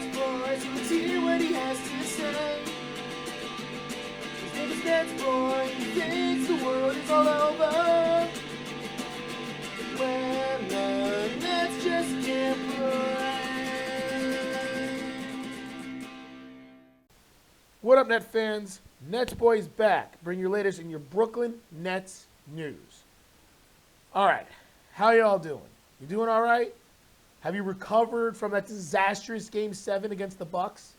NetsBoy, so let's hear what he has to say. His name is NetsBoy, he thinks the world is all over when the Nets just can't play. What up, Net fans? NetsBoy's back. Bring your latest in your Brooklyn Nets news. All right, how y'all doing? You doing all right? Have you recovered from that disastrous Game 7 against the Bucks?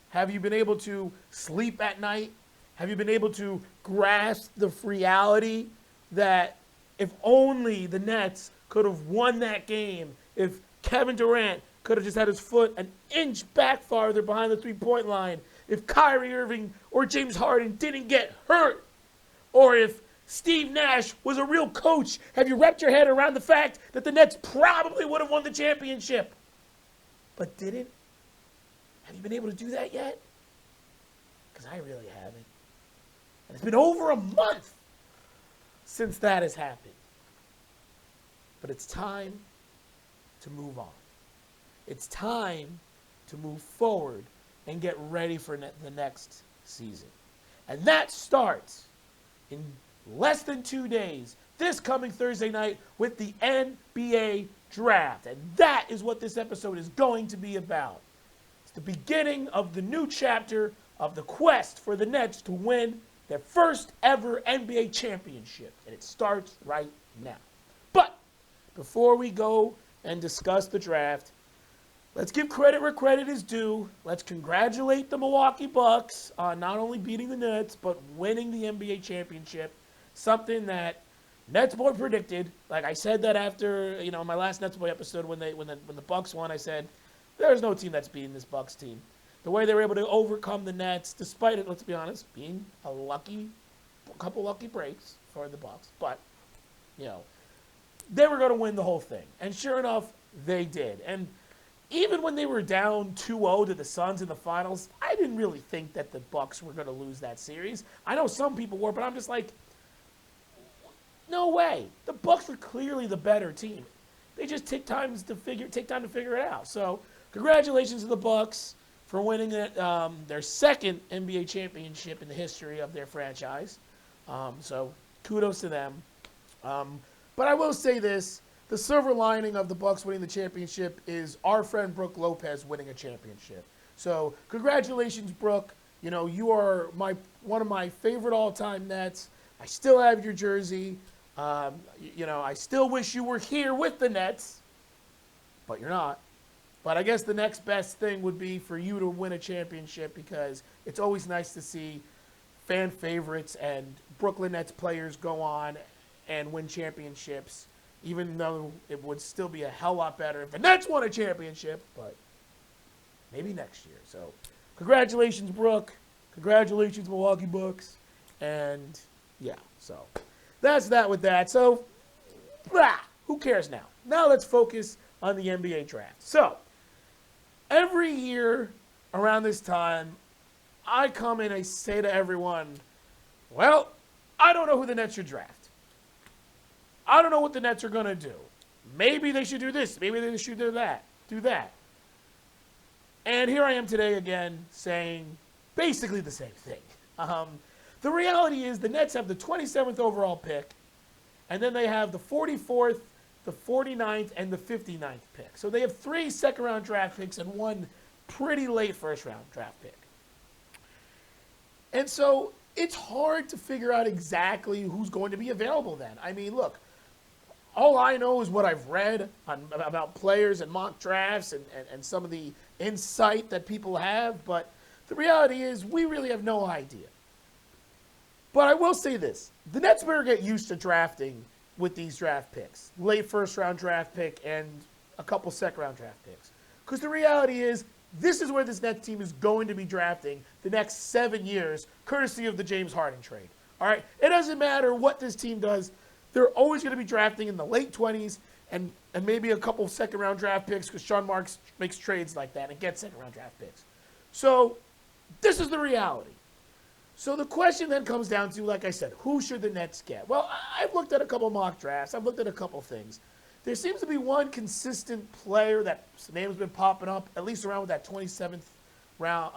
Have you been able to sleep at night? Have you been able to grasp the reality that if only the Nets could have won that game, if Kevin Durant could have just had his foot an inch back farther behind the three-point line, if Kyrie Irving or James Harden didn't get hurt, or if Steve Nash was a real coach, have you wrapped your head around the fact that the Nets probably would have won the championship, but didn't? Have you been able to do that yet? Because I really haven't. And it's been over a month since that has happened. But it's time to move on. It's time to move forward and get ready for the next season. And that starts in less than 2 days, this coming Thursday night, with the NBA draft. And that is what this episode is going to be about. It's the beginning of the new chapter of the quest for the Nets to win their first ever NBA championship. And it starts right now. But before we go and discuss the draft, let's give credit where credit is due. Let's congratulate the Milwaukee Bucks on not only beating the Nets, but winning the NBA championship. Something that NetsBoy predicted. Like I said that after, my last NetsBoy episode when the Bucks won, I said, there's no team that's beating this Bucks team. The way they were able to overcome the Nets, despite it, let's be honest, being a couple lucky breaks for the Bucks. But, they were going to win the whole thing. And sure enough, they did. And even when they were down 2-0 to the Suns in the finals, I didn't really think that the Bucks were going to lose that series. I know some people were, but I'm just like, no way. The Bucks were clearly the better team. They just take time to figure it out. So, congratulations to the Bucks for winning their second NBA championship in the history of their franchise. So, kudos to them. But I will say this. The silver lining of the Bucks winning the championship is our friend Brooke Lopez winning a championship. So, congratulations, Brooke. You are one of my favorite all-time Nets. I still have your jersey. I still wish you were here with the Nets, but you're not. But I guess the next best thing would be for you to win a championship, because it's always nice to see fan favorites and Brooklyn Nets players go on and win championships, even though it would still be a hell lot better if the Nets won a championship, but maybe next year. So congratulations, Brooke. Congratulations, Milwaukee Bucks. And yeah, so that's that with that. So, who cares now? Now let's focus on the NBA draft. So, every year around this time, I come in and I say to everyone, well, I don't know who the Nets should draft. I don't know what the Nets are going to do. Maybe they should do this. Maybe they should do that. And here I am today again saying basically the same thing. The reality is the Nets have the 27th overall pick, and then they have the 44th, the 49th, and the 59th pick. So they have 3 second-round draft picks and 1 pretty late first-round draft pick. And so it's hard to figure out exactly who's going to be available then. I mean, look, all I know is what I've read about players and mock drafts and some of the insight that people have, but the reality is we really have no idea. But I will say this. The Nets better get used to drafting with these draft picks. Late first-round draft pick and a couple second-round draft picks. Because the reality is, this is where this Nets team is going to be drafting the next 7 years, courtesy of the James Harden trade. All right? It doesn't matter what this team does. They're always going to be drafting in the late 20s and maybe a couple second-round draft picks, because Sean Marks makes trades like that and gets second-round draft picks. So this is the reality. So the question then comes down to, like I said, who should the Nets get? Well, I've looked at a couple mock drafts. I've looked at a couple things. There seems to be one consistent player that's name has been popping up, at least around with that 27th round,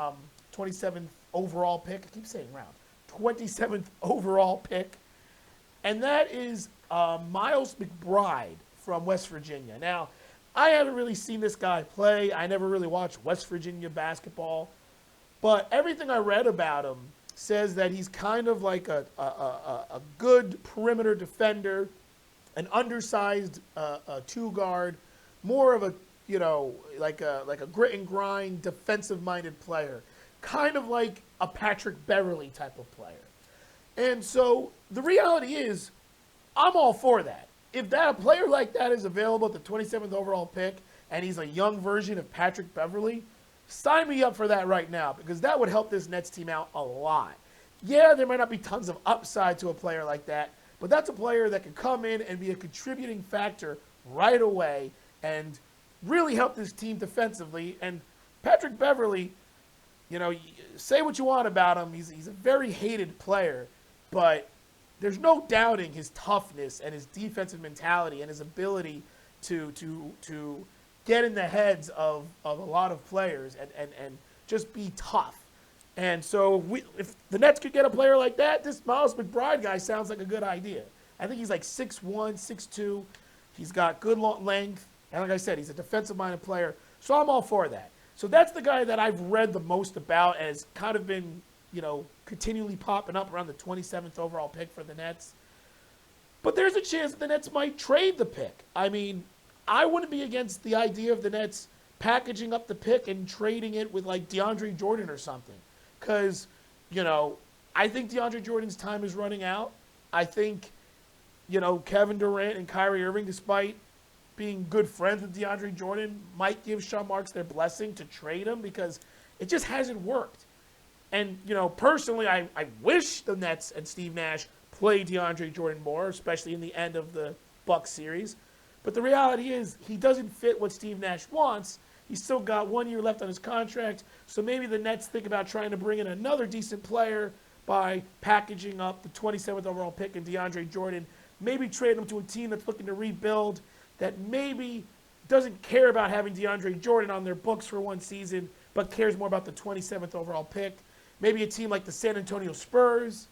27th overall pick. I keep saying round. 27th overall pick. And that is Miles McBride from West Virginia. Now, I haven't really seen this guy play. I never really watched West Virginia basketball. But everything I read about him says that he's kind of like a good perimeter defender, an undersized two-guard, more of a, like a grit and grind, defensive-minded player, kind of like a Patrick Beverley type of player. And so the reality is, I'm all for that. If a player like that is available at the 27th overall pick, and he's a young version of Patrick Beverley, sign me up for that right now, because that would help this Nets team out a lot. Yeah, there might not be tons of upside to a player like that, but that's a player that can come in and be a contributing factor right away and really help this team defensively. And Patrick Beverley, say what you want about him, he's a very hated player, but there's no doubting his toughness and his defensive mentality and his ability to get in the heads of a lot of players and just be tough. And so if the Nets could get a player like that, this Miles McBride guy sounds like a good idea. I think he's like 6'1", 6'2". He's got good long length. And like I said, he's a defensive-minded player. So I'm all for that. So that's the guy that I've read the most about and has kind of been, continually popping up around the 27th overall pick for the Nets. But there's a chance that the Nets might trade the pick. I mean, I wouldn't be against the idea of the Nets packaging up the pick and trading it with like DeAndre Jordan or something. Because, I think DeAndre Jordan's time is running out. I think, Kevin Durant and Kyrie Irving, despite being good friends with DeAndre Jordan, might give Sean Marks their blessing to trade him because it just hasn't worked. And, personally, I wish the Nets and Steve Nash played DeAndre Jordan more, especially in the end of the Bucks series. But the reality is he doesn't fit what Steve Nash wants. He's still got 1 year left on his contract, so maybe the Nets think about trying to bring in another decent player by packaging up the 27th overall pick in DeAndre Jordan, maybe trade him to a team that's looking to rebuild, that maybe doesn't care about having DeAndre Jordan on their books for one season, but cares more about the 27th overall pick. Maybe a team like the San Antonio Spurs.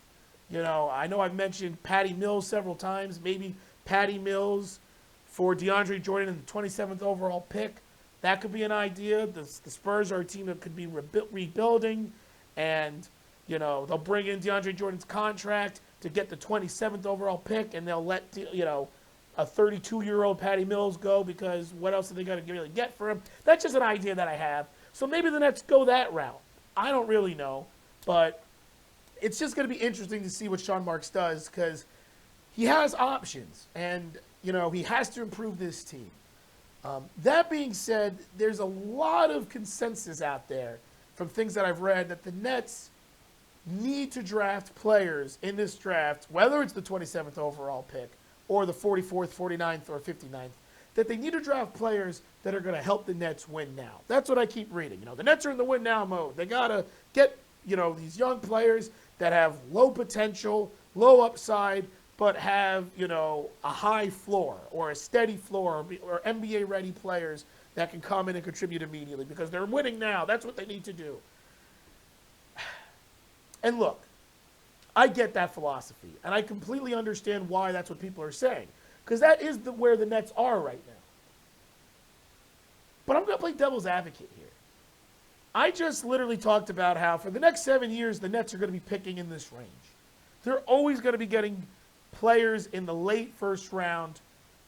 I know I've mentioned Patty Mills several times. Maybe Patty Mills for DeAndre Jordan in the 27th overall pick. That could be an idea. The Spurs are a team that could be rebuilding, and they'll bring in DeAndre Jordan's contract to get the 27th overall pick, and they'll let a 32-year-old Patty Mills go because what else are they going to really get for him? That's just an idea that I have. So maybe the Nets go that route. I don't really know, but it's just going to be interesting to see what Sean Marks does because he has options, and he has to improve this team. That being said, there's a lot of consensus out there from things that I've read that the Nets need to draft players in this draft, whether it's the 27th overall pick or the 44th, 49th, or 59th, that they need to draft players that are going to help the Nets win now. That's what I keep reading. The Nets are in the win now mode. They got to get, these young players that have low potential, low upside, but have, a high floor or a steady floor or NBA-ready players that can come in and contribute immediately because they're winning now. That's what they need to do. And look, I get that philosophy, and I completely understand why that's what people are saying because that is where the Nets are right now. But I'm going to play devil's advocate here. I just literally talked about how for the next 7 years, the Nets are going to be picking in this range. They're always going to be getting players in the late first round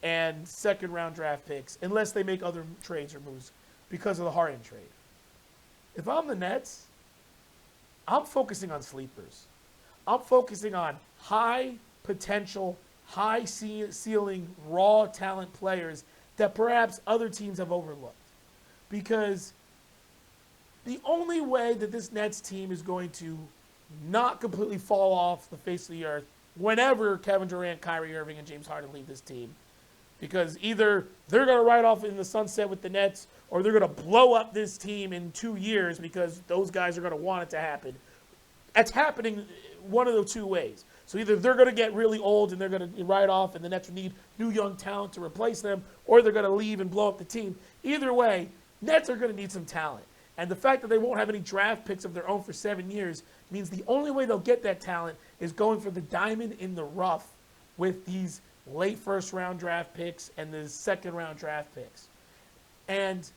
and second round draft picks unless they make other trades or moves because of the Harden trade. If I'm the Nets, I'm focusing on sleepers. I'm focusing on high potential, high ceiling, raw talent players that perhaps other teams have overlooked. Because the only way that this Nets team is going to not completely fall off the face of the earth whenever Kevin Durant, Kyrie Irving, and James Harden leave this team, because either they're going to ride off in the sunset with the Nets or they're going to blow up this team in 2 years because those guys are going to want it to happen. That's happening one of the two ways. So either they're going to get really old and they're going to ride off and the Nets need new young talent to replace them, or they're going to leave and blow up the team. Either way, Nets are going to need some talent. And the fact that they won't have any draft picks of their own for 7 years means the only way they'll get that talent is going for the diamond in the rough with these late first-round draft picks and the second-round draft picks. And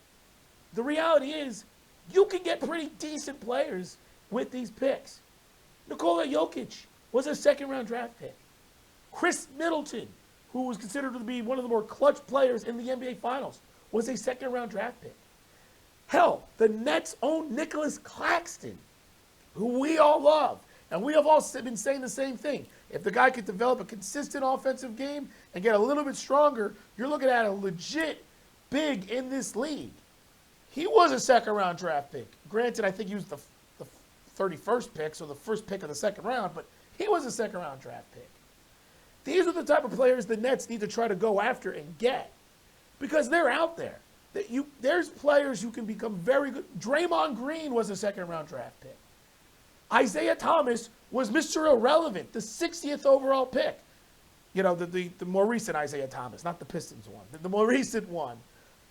the reality is you can get pretty decent players with these picks. Nikola Jokic was a second-round draft pick. Chris Middleton, who was considered to be one of the more clutch players in the NBA Finals, was a second-round draft pick. Hell, the Nets own Nicholas Claxton, who we all love. And we have all been saying the same thing. If the guy could develop a consistent offensive game and get a little bit stronger, you're looking at a legit big in this league. He was a second-round draft pick. Granted, I think he was the 31st pick, so the first pick of the second round, but he was a second-round draft pick. These are the type of players the Nets need to try to go after and get because they're out there. There's players who can become very good. Draymond Green was a second-round draft pick. Isaiah Thomas was Mr. Irrelevant, the 60th overall pick. You know, the more recent Isaiah Thomas, not the Pistons one, the more recent one.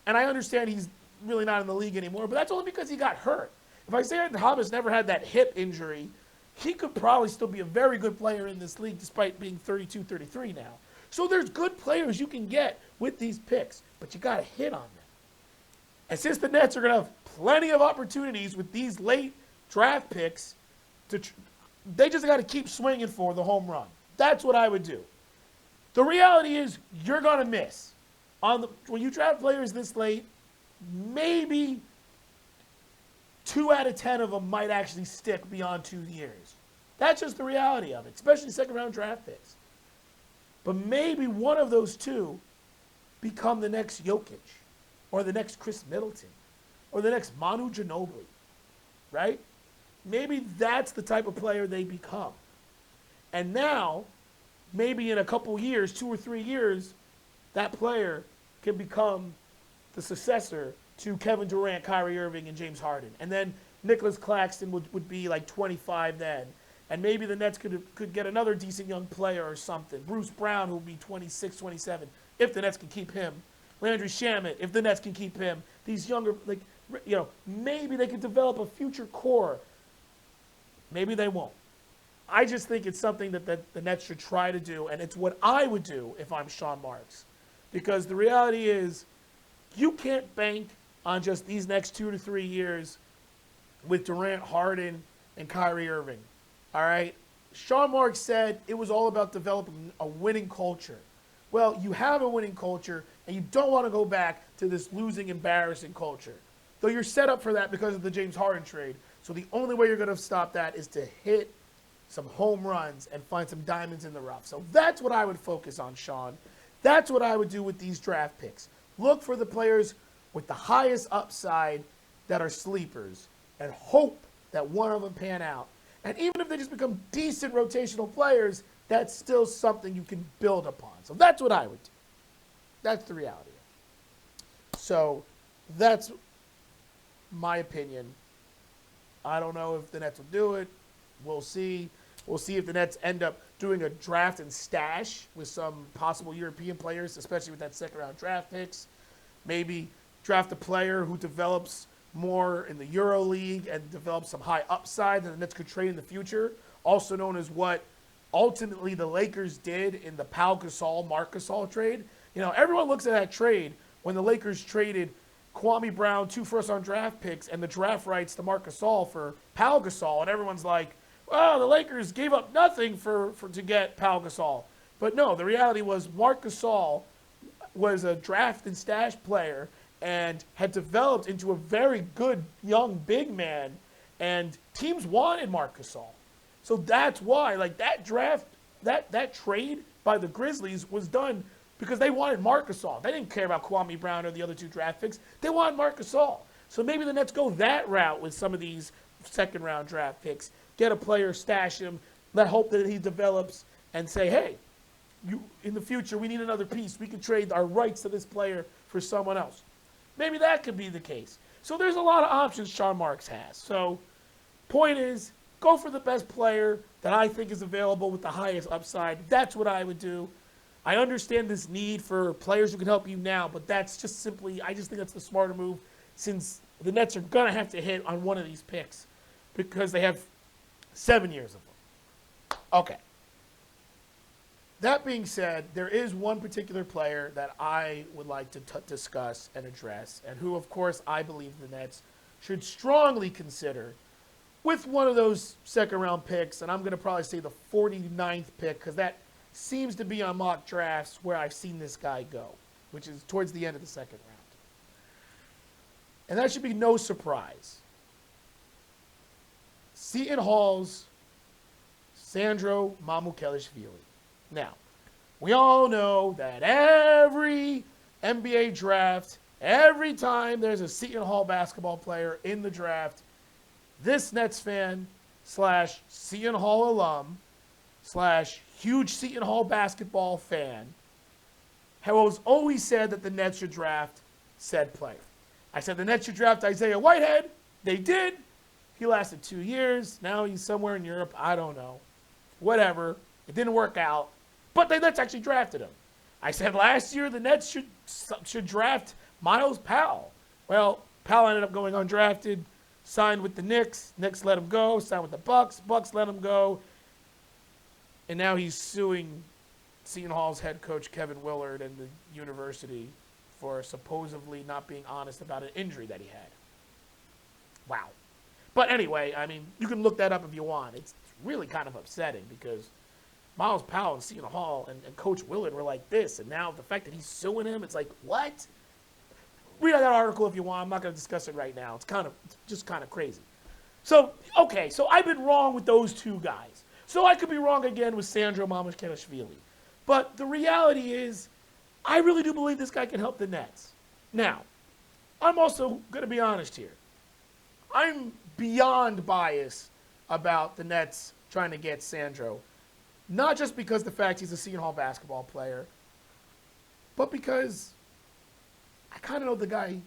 And I understand he's really not in the league anymore, but that's only because he got hurt. If Isaiah Thomas never had that hip injury, he could probably still be a very good player in this league despite being 32, 33 now. So there's good players you can get with these picks, but you got to hit on them. And since the Nets are going to have plenty of opportunities with these late draft picks, they just got to keep swinging for the home run. That's what I would do. The reality is you're going to miss. When you draft players this late, maybe 2 out of 10 of them might actually stick beyond 2 years. That's just the reality of it, especially second-round draft picks. But maybe one of those 2 become the next Jokic or the next Chris Middleton or the next Manu Ginobili, right? Maybe that's the type of player they become. And now, maybe in a couple years, 2 or 3 years, that player can become the successor to Kevin Durant, Kyrie Irving, and James Harden. And then Nicholas Claxton would be like 25 then. And maybe the Nets could get another decent young player or something. Bruce Brown, who would be 26, 27, if the Nets can keep him. Landry Shamet, if the Nets can keep him. These younger, maybe they could develop a future core. Maybe they won't. I just think it's something that the Nets should try to do, and it's what I would do if I'm Sean Marks. Because the reality is, you can't bank on just these next 2 to 3 years with Durant, Harden, and Kyrie Irving. All right? Sean Marks said it was all about developing a winning culture. Well, you have a winning culture, and you don't want to go back to this losing, embarrassing culture. Though you're set up for that because of the James Harden trade. So the only way you're going to stop that is to hit some home runs and find some diamonds in the rough. So that's what I would focus on, Sean. That's what I would do with these draft picks. Look for the players with the highest upside that are sleepers and hope that one of them pan out. And even if they just become decent rotational players, that's still something you can build upon. So that's what I would do. That's the reality. So that's my opinion. I don't know if the Nets will do it. We'll see. We'll see if the Nets end up doing a draft and stash with some possible European players, especially with that second-round draft picks. Maybe draft a player who develops more in the Euro League and develops some high upside that the Nets could trade in the future, also known as what ultimately the Lakers did in the Pau Gasol-Marc Gasol trade. You know, everyone looks at that trade when the Lakers traded Kwame Brown, 2 first-round draft picks, and the draft rights to Marc Gasol for Pau Gasol, and everyone's like, well, the Lakers gave up nothing to get Pau Gasol. But no, the reality was Marc Gasol was a draft and stash player and had developed into a very good young big man, and teams wanted Marc Gasol. So that's why, that draft, that trade by the Grizzlies was done because they wanted Marc Gasol. They didn't care about Kwame Brown or the other 2 draft picks. They wanted Marc Gasol. So maybe the Nets go that route with some of these second-round draft picks. Get a player, stash him, let hope that he develops, and say, hey, in the future, we need another piece. We can trade our rights to this player for someone else. Maybe that could be the case. So there's a lot of options Sean Marks has. So point is, go for the best player that I think is available with the highest upside. That's what I would do. I understand this need for players who can help you now, but that's just simply, I just think that's the smarter move, since the Nets are going to have to hit on one of these picks because they have 7 years of them. Okay. That being said, there is one particular player that I would like to discuss and address, and who, of course, I believe the Nets should strongly consider with one of those second-round picks, and I'm going to probably say the 49th pick, because that seems to be on mock drafts where I've seen this guy go, which is towards the end of the second round. And that should be no surprise. Seton Hall's Sandro Mamu. Now, we all know that every NBA draft, every time there's a Seton Hall basketball player in the draft, this Nets fan / Seton Hall alum / huge Seton Hall basketball fan has always said that the Nets should draft said player. I said the Nets should draft Isaiah Whitehead. They did. He lasted 2 years. Now he's somewhere in Europe. I don't know. Whatever. It didn't work out. But the Nets actually drafted him. I said last year the Nets should draft Miles Powell. Well, Powell ended up going undrafted, signed with the Knicks. Knicks let him go, signed with the Bucks. Bucks let him go. And now he's suing Seton Hall's head coach, Kevin Willard, and the university for supposedly not being honest about an injury that he had. Wow. But anyway, I mean, you can look that up if you want. It's really kind of upsetting because Miles Powell and Seton Hall and Coach Willard were like this, and now the fact that he's suing him, it's like, what? Read that article if you want. I'm not going to discuss it right now. It's just kind of crazy. So, okay, so I've been wrong with those two guys. So I could be wrong again with Sandro Mamu. But the reality is, I really do believe this guy can help the Nets. Now, I'm also going to be honest here. I'm beyond biased about the Nets trying to get Sandro. Not just because the fact he's a Seton Hall basketball player, but because I kind of know the guy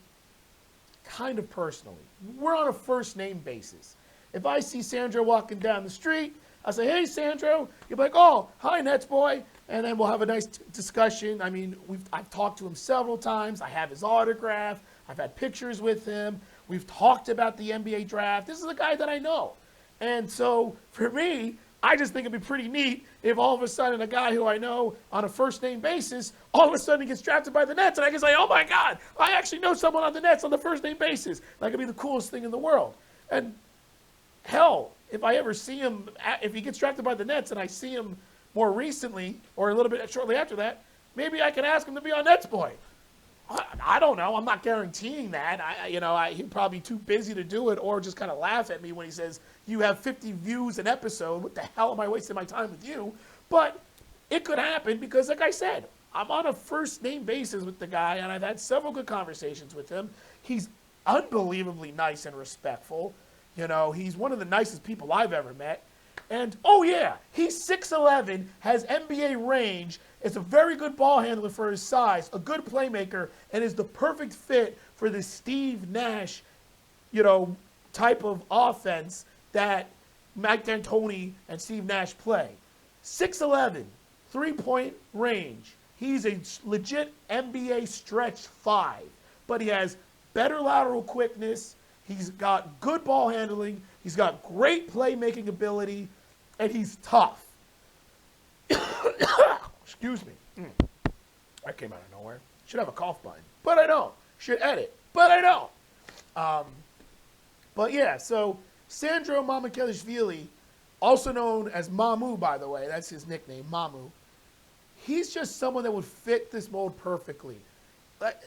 kind of personally. We're on a first-name basis. If I see Sandro walking down the street, I say, hey, Sandro. You'll be like, oh, hi, NetsBoy. And then we'll have a nice discussion. I mean, I've talked to him several times. I have his autograph. I've had pictures with him. We've talked about the NBA draft. This is a guy that I know. And so for me, I just think it'd be pretty neat if all of a sudden a guy who I know on a first-name basis, all of a sudden he gets drafted by the Nets, and I can say, oh, my God, I actually know someone on the Nets on the first-name basis. That could be the coolest thing in the world. And hell, if I ever see him, if he gets drafted by the Nets and I see him more recently or a little bit shortly after that, maybe I can ask him to be on NetsBoy. I don't know. I'm not guaranteeing that. He'd probably be too busy to do it or just kind of laugh at me when he says, you have 50 views an episode. What the hell am I wasting my time with you? But it could happen because, like I said, I'm on a first-name basis with the guy, and I've had several good conversations with him. He's unbelievably nice and respectful. You know, he's one of the nicest people I've ever met. And, oh, yeah, he's 6'11", has NBA range, is a very good ball handler for his size, a good playmaker, and is the perfect fit for the Steve Nash, type of offense that Mike D'Antoni and Steve Nash play. 6'11", three-point range. He's a legit NBA stretch 5, but he has better lateral quickness. He's got good ball handling. He's got great playmaking ability, and he's tough. Excuse me. That came out of nowhere. Should have a cough button, but I don't. Should edit, but I don't. But yeah, so Sandro Mamu, also known as Mamu, by the way, that's his nickname, Mamu. He's just someone that would fit this mold perfectly.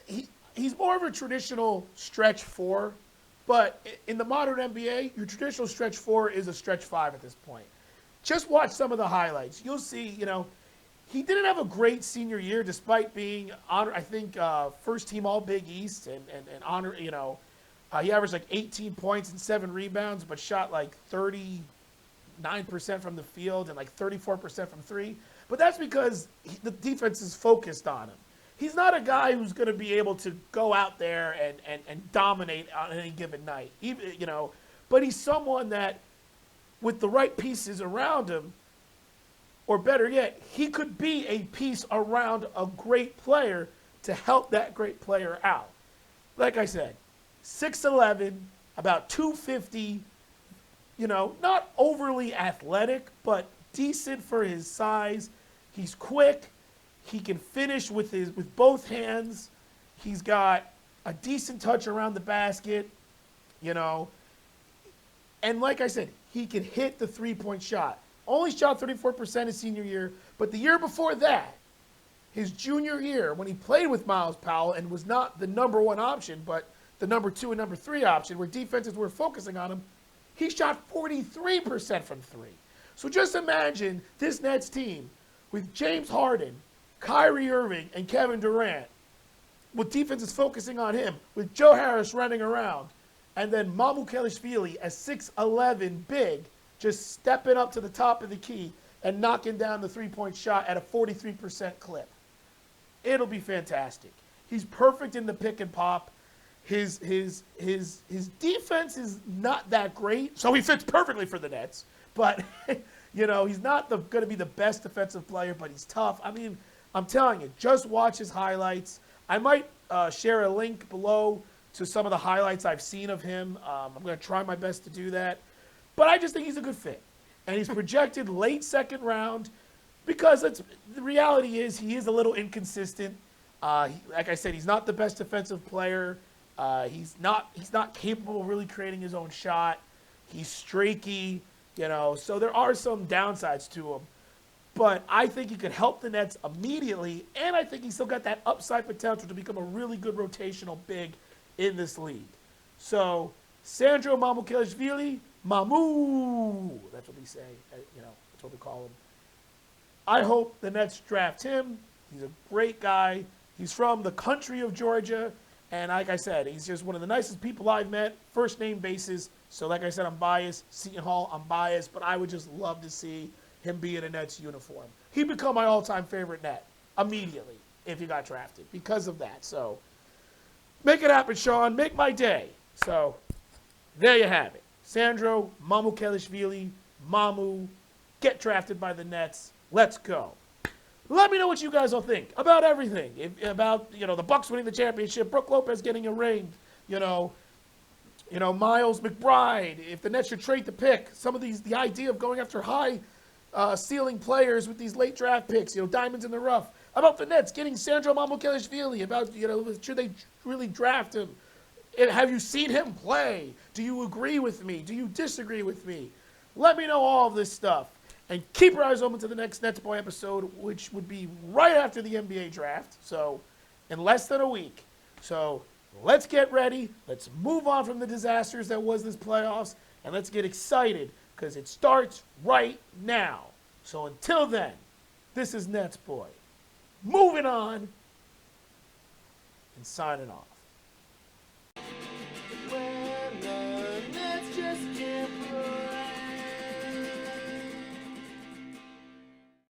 He's more of a traditional stretch 4, but in the modern NBA, your traditional stretch 4 is a stretch 5 at this point. Just watch some of the highlights. You'll see, he didn't have a great senior year despite being, first team All Big East and honor, he averaged like 18 points and 7 rebounds, but shot like 39% from the field and like 34% from 3. But that's because the defense is focused on him. He's not a guy who's going to be able to go out there and dominate on any given night, but he's someone that with the right pieces around him, or better yet, he could be a piece around a great player to help that great player out. Like I said, 6'11", about 250, not overly athletic, but decent for his size. He's quick. He can finish with both hands. He's got a decent touch around the basket, And like I said, he can hit the three-point shot. Only shot 34% his senior year, but the year before that, his junior year, when he played with Miles Powell and was not the number one option, but the number 2 and number 3 option, where defenses were focusing on him, he shot 43% from three. So just imagine this Nets team with James Harden, Kyrie Irving, and Kevin Durant, with defenses focusing on him, with Joe Harris running around, and then Mamu Kelishvili as 6'11" big, just stepping up to the top of the key and knocking down the three-point shot at a 43% clip. It'll be fantastic. He's perfect in the pick and pop. His defense is not that great, so he fits perfectly for the Nets. But, he's not going to be the best defensive player, but he's tough. I mean, I'm telling you, just watch his highlights. I might share a link below to some of the highlights I've seen of him. I'm going to try my best to do that. But I just think he's a good fit. And he's projected late second round because the reality is he is a little inconsistent. Like I said, he's not the best defensive player. He's not capable of really creating his own shot. He's streaky, so there are some downsides to him. But I think he could help the Nets immediately, and I think he's still got that upside potential to become a really good rotational big in this league. So, Sandro Mamukelishvili, Mamu, that's what we say, that's what we call him. I hope the Nets draft him. He's a great guy. He's from the country of Georgia, and like I said, he's just one of the nicest people I've met, first name basis. So like I said, I'm biased. Seton Hall, I'm biased, but I would just love to see him be in a Nets uniform. He'd become my all-time favorite Net immediately if he got drafted because of that. So make it happen, Sean. Make my day. So there you have it. Sandro Mamukelishvili, Mamu, get drafted by the Nets. Let's go. Let me know what you guys all think about everything. About the Bucks winning the championship, Brook Lopez getting a ring, Miles McBride. If the Nets should trade the pick, the idea of going after high ceiling players with these late draft picks, diamonds in the rough. About the Nets getting Sandro Mamukelishvili. About should they really draft him? Have you seen him play? Do you agree with me? Do you disagree with me? Let me know all of this stuff. And keep your eyes open to the next NetsBoy episode, which would be right after the NBA draft. So, in less than a week. So, let's get ready. Let's move on from the disasters that was this playoffs. And let's get excited because it starts right now. So, until then, this is NetsBoy. Moving on and signing off.